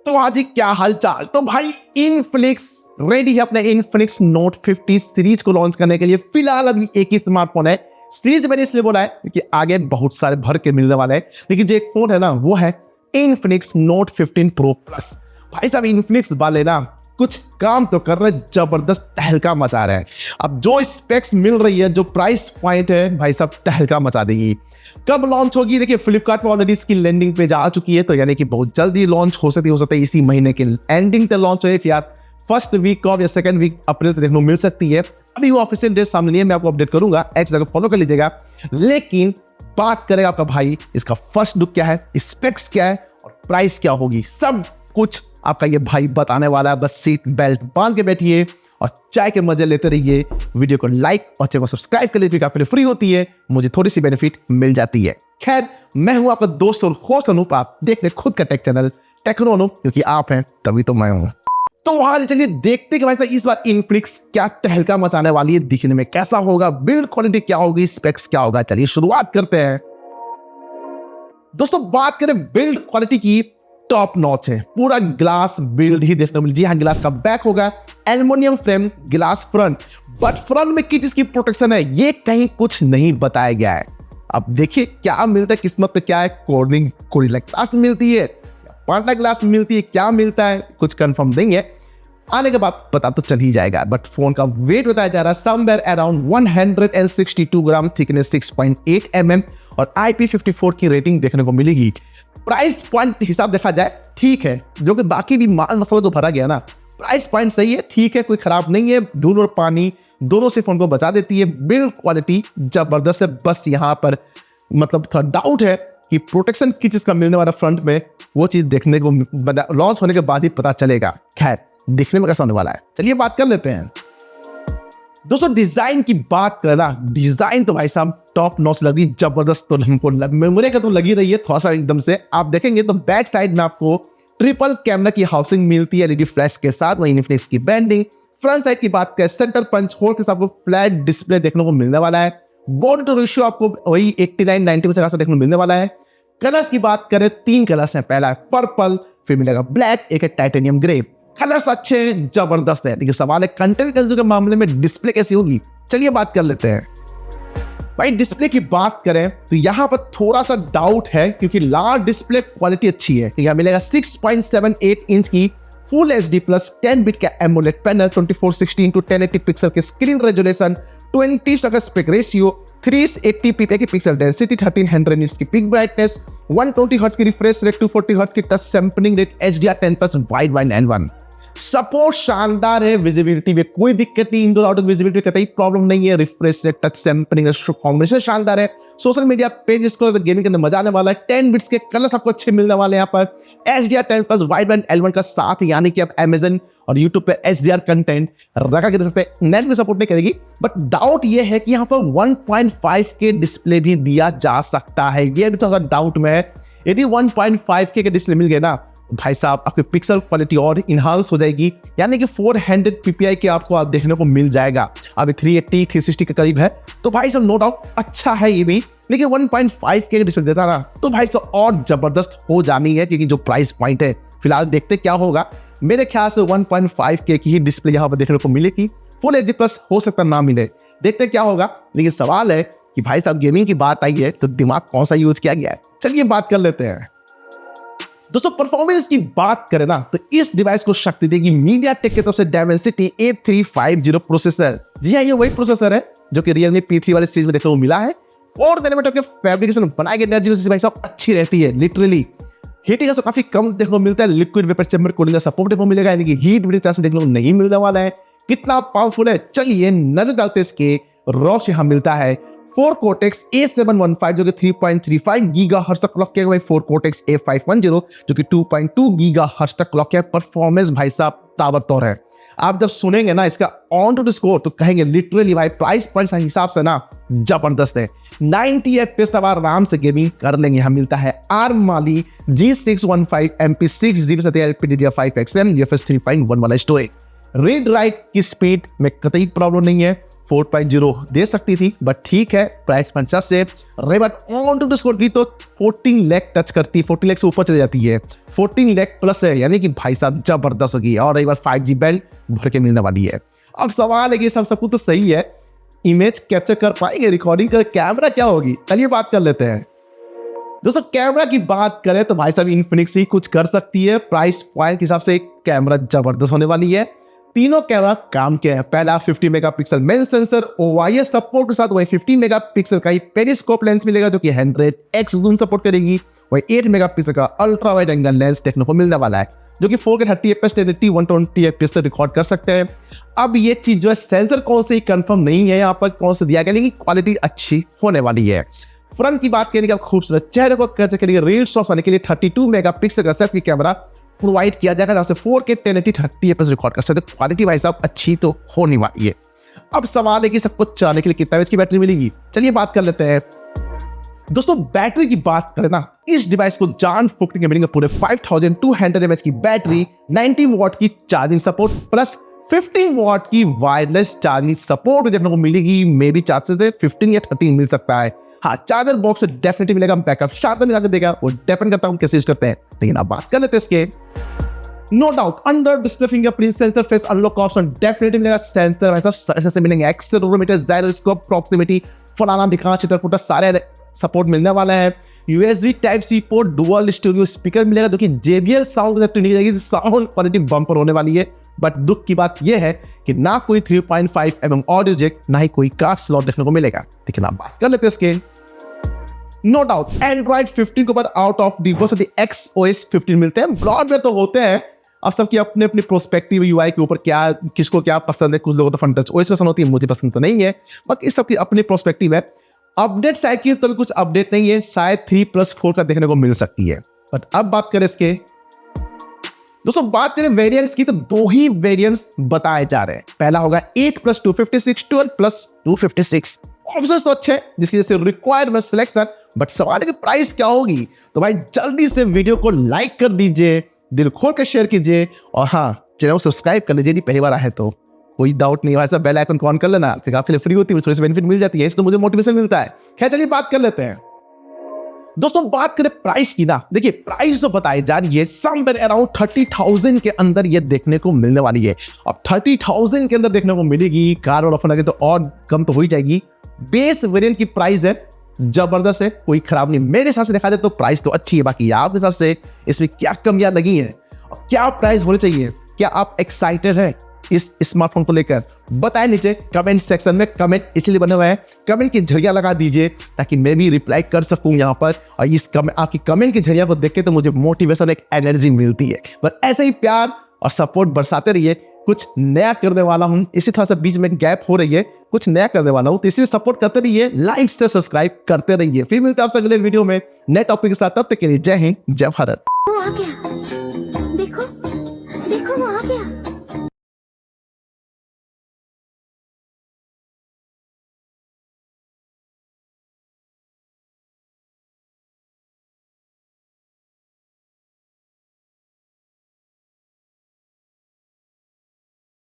तो आज ही क्या हालचाल। तो भाई इनफिनिक्स रेडी है अपने इनफिनिक्स नोट 50 सीरीज को लॉन्च करने के लिए। फिलहाल अभी एक ही स्मार्टफोन है। सीरीज मैंने इसलिए बोला है क्योंकि आगे बहुत सारे भर के मिलने वाले हैं, लेकिन जो एक फोन है ना वो है इनफिनिक्स नोट 15 प्रो प्लस। भाई साहब इनफिनिक्स वाले ना कुछ काम तो कर रहे हैं, जबरदस्त तहलका मचा रहे हैं। अब जो स्पेक्स मिल रही है, जो प्राइस पॉइंट है, भाई साहब तहलका मचा देगी। कब लॉन्च होगी? देखिए फ्लिपकार्ट पर ऑलरेडी इसकी लैंडिंग पेज आ चुकी है, तो यानी कि बहुत जल्दी लॉन्च हो सकता है इसी महीने के एंडिंग तक लॉन्च हो या फर्स्ट वीक ऑफ या सेकंड वीक अप्रैल तक देखने को मिल सकती है। अभी वो ऑफिशियल डेट सामने नहीं है, मैं आपको अपडेट करूंगा, जगह फॉलो कर लीजिएगा। लेकिन बात करेगा आपका भाई इसका फर्स्ट लुक क्या है, स्पेक्स क्या है और प्राइस क्या होगी, सब कुछ आपका ये भाई बताने वाला है। बस सीट बेल्ट बांध के बैठिए और चाय के मजे लेते रहिए। वीडियो को लाइक और चैनल को सब्सक्राइब कर लीजिए, काफी फ्री होती है, मुझे थोड़ी सी बेनिफिट मिल जाती है। खैर, मैं हूं आपका दोस्त और होस्ट अनूप, आप देख रहे खुद का टेक चैनल टेक्नो अनूप, क्योंकि आप हैं तभी तो मैं हूं। तो वहां चलिए देखते हैं कि भाई साहब इस बार इनफिनिक्स क्या तहलका मचाने वाली है, दिखने में कैसा होगा, बिल्ड क्वालिटी क्या होगी, स्पेक्स क्या होगा। चलिए शुरुआत करते हैं। दोस्तों बात करें बिल्ड क्वालिटी की, टॉप नॉच है, पूरा ग्लास बिल्ड ही देखने को मिल। जी हाँ, ग्लास का बैक होगा, aluminium frame, glass front, but front में किस चीज की प्रोटेक्शन है ये कहीं कुछ नहीं बताया गया है। अब देखिए क्या मिलता है, किस्मत पे क्या है, कोर्निंग गोरिल्ला ग्लास मिलती है, पांडा ग्लास मिलती है, क्या मिलता है कुछ कंफर्म नहीं है, आने के बाद पता तो चल ही जाएगा। बट फोन का वेट बताया जा रहा है समवेयर अराउंड 162 ग्राम, थिकनेस 6.8 mm और IP54 की रेटिंग देखने को मिलेगी। प्राइस पॉइंट हिसाब देखा जाए ठीक है, जो कि बाकी भी माल मसाला तो भरा गया ना, प्राइस पॉइंट सही है, ठीक है, कोई खराब नहीं है। धूल और पानी दोनों से फोन को बचा देती है। बिल्ड क्वालिटी जबरदस्त है। बस यहाँ पर मतलब थोड़ा डाउट है कि प्रोटेक्शन किस चीज का मिलने वाला फ्रंट में, वो चीज देखने को लॉन्च होने के बाद ही पता चलेगा। खैर, देखने में कैसा होने वाला है, चलिए बात कर लेते हैं। दोस्तों डिजाइन की बात करें ना, डिजाइन तो भाई साहब टॉप नॉच लग रही, जबरदस्त। तो हमको मेमोरी का तो लगी रही है थोड़ा सा एकदम से। आप देखेंगे तो बैक साइड में आपको ट्रिपल कैमरा की हाउसिंग मिलती है एलईडी फ्लैश के साथ, वही इनफिनिक्स की ब्रांडिंग। फ्रंट साइड की बात करें, सेंटर पंच होल के साथ आपको फ्लैट डिस्प्ले देखने को मिलने वाला है। बॉडी टू रेशियो आपको वही 89-90% देखने को मिलने वाला है। कलर्स की बात करें, 3 कलर्स हैं, पहला है पर्पल, फिर मिलेगा ब्लैक, एक है टाइटेनियम ग्रे। कलर्स अच्छे हैं, जबरदस्त है, लेकिन सवाल है कंटेंट के मामले में डिस्प्ले कैसी होगी। चलिए बात कर लेते हैं। भाई डिस्प्ले की बात करें तो यहां पर थोड़ा सा डाउट है, क्योंकि लार्ज डिस्प्ले क्वालिटी अच्छी है। यहां मिलेगा 6.78 इंच की फुल HD प्लस 10 बिट का एमोलेड पैनल, 2460x1080 पिक्सल की screen resolution, 20 aspect ratio, 380 ppi की पिक्सल डेंसिटी, 1300 निट्स की पिक ब्राइटनेस, 120 हर्ट्ज की रिफ्रेश रेट, 240 हर्ट्ज की touch sampling rate, HDR10+ wide wide L1। Support शानदार है, visibility में कोई दिक्कत नहीं, इंडोर आउटडोर विजिबिलिटी का कोई प्रॉब्लम नहीं है। Refresh rate, touch sampling combination शानदार है। सोशल मीडिया पेज इसको गेमिंग करने मजा आने वाला है। 10 बिट्स के कलर्स आपको अच्छे मिलने वाले हैं यहाँ पर। HDR10+ वाइड बैंड L1 का साथ, यानी कि आप Amazon और YouTube पे HDR कंटेंट रखा के देख सकते हैं। नेट में सपोर्ट नहीं करेगी, बट डाउट ये है कि यहाँ पर 1.5K डिस्प्ले भी दिया जा सकता है, ये भी तो डाउट में है। यदि 1.5K के डिस्प्ले मिल गए ना भाई साहब, आपकी पिक्सल क्वालिटी और इनहांस हो जाएगी, यानी कि 400 ppi के आपको आप देखने को मिल जाएगा। अभी 380-360 के करीब है, तो भाई साहब नो डाउट अच्छा है ये भी, लेकिन 1.5K के डिस्प्ले देता ना तो भाई साहब और जबरदस्त हो जानी है, क्योंकि जो प्राइस पॉइंट है फिलहाल देखते क्या होगा। मेरे ख्याल से 1.5K की ही डिस्प्ले यहाँ पर देखने को मिलेगी। फुल HD+ हो सकता ना मिले, देखते क्या होगा। लेकिन सवाल है कि भाई साहब गेमिंग की बात आई है तो दिमाग कौन सा यूज किया गया है। चलिए बात कर लेते हैं। दोस्तों परफॉर्मेंस की बात करें ना तो इस डिवाइस को शक्ति देगी MediaTek की तरफ से Dimensity 8350 प्रोसेसर। जी हाँ, ये वही प्रोसेसर है जो कि Realme P3 वाले सीरीज में देखने को मिला है। 4 नैनोमीटर के फैब्रिकेशन बनाए गए एनर्जी भाई साहब अच्छी रहती है, लिटरली हीटिंग का काफी कम देखने को मिलता है। लिक्विड वेपर चैम्बर कूलिंग का सपोर्ट देखने को मिलेगा, यानी कि हीट भी तरह से देखने को नहीं मिलने वाला है। कितना पावरफुल है, चलिए नजर डालते इसके रॉस। यहाँ मिलता है 4 Cortex A715 जो कि 3.35 गीगाहर्ट्ज तक क्लॉक किया, 4 Cortex A510 जो कि 2.2 गीगाहर्ट्ज तक क्लॉक किया। परफॉर्मेंस भाई साहब ताबड़तोड़ है। आप जब सुनेंगे ना इसका ऑन टू स्कोर तो कहेंगे लिटरली भाई प्राइस पॉइंट के हिसाब से ना जबरदस्त है। 90 FPS तक आराम से गेमिंग कर लेंगे। यहाँ मिलता है ARM Mali G615 MP6 GB LPDDR5 XM UFS 3.1 वाला स्टोरेज। रीड राइट की स्पीड में कतई प्रॉब्लम नहीं है। 4.0 दे सकती थी, बट ठीक है, प्राइस पॉइंट से रही बात ऑन टू डिस्कोर की तो 14 लाख टच करती है, 14 लाख से ऊपर चली जाती है, 14 लाख प्लस है, यानी कि भाई साहब जबरदस्त होगी। और रही बात 5G बैंड भर के मिलने वाली है। अब सवाल है कि सब कुछ तो सही है, इमेज कैप्चर कर पाएंगे, रिकॉर्डिंग कर, कैमरा क्या होगी, चलिए बात कर लेते हैं। दोस्तों कैमरा की बात करें तो भाई साहब इन्फिनिक्स ही कुछ कर सकती है। प्राइस पॉइंट के हिसाब से कैमरा जबरदस्त होने वाली है। तीनों कैमरा काम के हैं। पहला 50 megapixel main sensor OIS support के साथ, वही 50 मेगापिक्सल का ही पेरिस्कोप लेंस मिलेगा जो कि 100x जूम सपोर्ट करेगी। वही 8 मेगापिक्सल का अल्ट्रा वाइड एंगल लेंस देखने को मिलने वाला है जो कि 4K 30fps 120 fps तक रिकॉर्ड कर सकते हैं। अब ये चीज जो है सेंसर कौन से कंफर्म नहीं है यहाँ पर कौन से दिया गया, लेकिन क्वालिटी अच्छी होने वाली है। फ्रंट की बात करेंगे, खूबसूरत चेहरे को कैप्चर के लिए रील शॉट्स आने के लिए 32 मेगापिक्सल का सेल्फी कैमरा प्रोवाइड किया जाएगा जहां से 4K 1080 30fps रिकॉर्ड कर सकते हैं। क्वालिटी भाई साहब अच्छी तो होने वाली है। अब सवाल है कि सब कुछ चलाने के लिए कितना एमएच की बैटरी मिलेगी, चलिए बात कर लेते हैं। दोस्तों बैटरी की बात करें ना, इस डिवाइस को जान फूकने के मिलेंगे पूरे 5200 mAh की बैटरी, 90 वॉट की चार्जिंग सपोर्ट प्लस 15 वॉट की वायरलेस चार्जिंग सपोर्ट देखने को मिलेगी। मे बी चार्जर से 15 या 13 मिल सकता है। हाँ, चार्जर बॉक्स से डेफिनेटली मिलेगा, बैकअप शार्प निकाल के देगा, वो डिपेंड करता है हम कैसे यूज करते हैं। लेकिन अब बात कर लेते हैं इसके। No doubt under display fingerprint sensor face unlock option definitely मिलेगा। सेंसर वैसा से मिलेंगे, एक्सेलेरोमीटर, जाइरोस्कोप, प्रॉक्सिमिटी, फलाना ढिकाना, चित्रकूटा सारे सपोर्ट मिलने वाला है। USB Type-C port, dual studio speaker मिलेगा जो कि JBL साउंड नहीं जाएगी, साउंड क्वालिटी बम्पर होने वाली है। बट दुख की बात यह है कि ना कोई 3.5 mm ऑडियो जैक, ना ही कोई कार्ड स्लॉट देखने को मिलेगा। लेकिन आप बात कर लेते हैं इसके। नो डाउट Android 15 के ऊपर out of the box XOS 15 मिलते हैं। ब्रॉडवेयर तो होते हैं, अब सबकी अपने अपने प्रोस्पेक्टिव UI के ऊपर क्या किसको क्या पसंद है। कुछ लोगों को फ्रंट टच OS पसंद होती है, मुझे पसंद तो नहीं है, बाकी सबकी अपनी प्रोस्पेक्टिव है। अपडेट साइकिल तो भी कुछ अपडेट नहीं है, शायद 3+4 का देखने को मिल सकती है। बट अब बात करें इसके। दोस्तों बात करें वेरिएंट्स की तो दो ही वेरिएंट्स बताए जा रहे हैं। पहला होगा 8+256, 12+256। ऑप्शंस तो अच्छे जिसकी जैसे रिक्वायरमेंट सिलेक्शन, बट सवाल है कि प्राइस क्या होगी। तो भाई जल्दी से वीडियो को लाइक कर दीजिए, दिल खोल कर शेयर कीजिए, और हाँ चैनल को सब्सक्राइब कर लीजिए। पहली बार आए तो कोई डाउट नहीं है, ऐसा बेल आइकन ऑन कर लेना, फिर आपके लिए फ्री होती है, थोड़ी सी बेनिफिट मिल जाती है, इसलिए मुझे मोटिवेशन मिलता है। खैर चलिए बात कर लेते हैं। दोस्तों बात करें प्राइस की ना, देखिए प्राइस जो बताई जा रही है समवेयर अराउंड 30,000 के अंदर ये देखने को मिलने वाली है। अब 30,000 के अंदर देखने को मिलेगी, कार और ऑफर लगे तो और कम तो हो ही जाएगी। बेस वेरिएंट की प्राइस है जबरदस्त है, कोई खराब नहीं मेरे हिसाब से देखा जाए तो प्राइस तो अच्छी है। बाकी आपके हिसाब से इसमें क्या कमियां लगी है, क्या प्राइस होनी चाहिए, क्या आप एक्साइटेड हैं इस स्मार्टफोन को लेकर, बताएं नीचे कमेंट सेक्शन में। कमेंट इसलिए बने हुए हैं, कमेंट की झड़ियां लगा दीजिए ताकि मैं भी रिप्लाई कर सकूं यहाँ पर। और इस आपकी कमेंट की झड़ियां को देख के तो मुझे मोटिवेशन, एक एनर्जी मिलती है। बस ऐसे ही प्यार और सपोर्ट बरसाते रहिए। कुछ नया करने वाला हूं, इसी थोड़ा सा बीच में गैप हो रही है, कुछ नया करने वाला हूं, तो इसलिए सपोर्ट करते रहिए, लाइक से सब्सक्राइब करते रहिए। फिर मिलते हैं आपसे अगले वीडियो में नए टॉपिक के साथ। तब तक के लिए जय हिंद, जय भारत। वो आ गया, देखो देखो वो आ गया।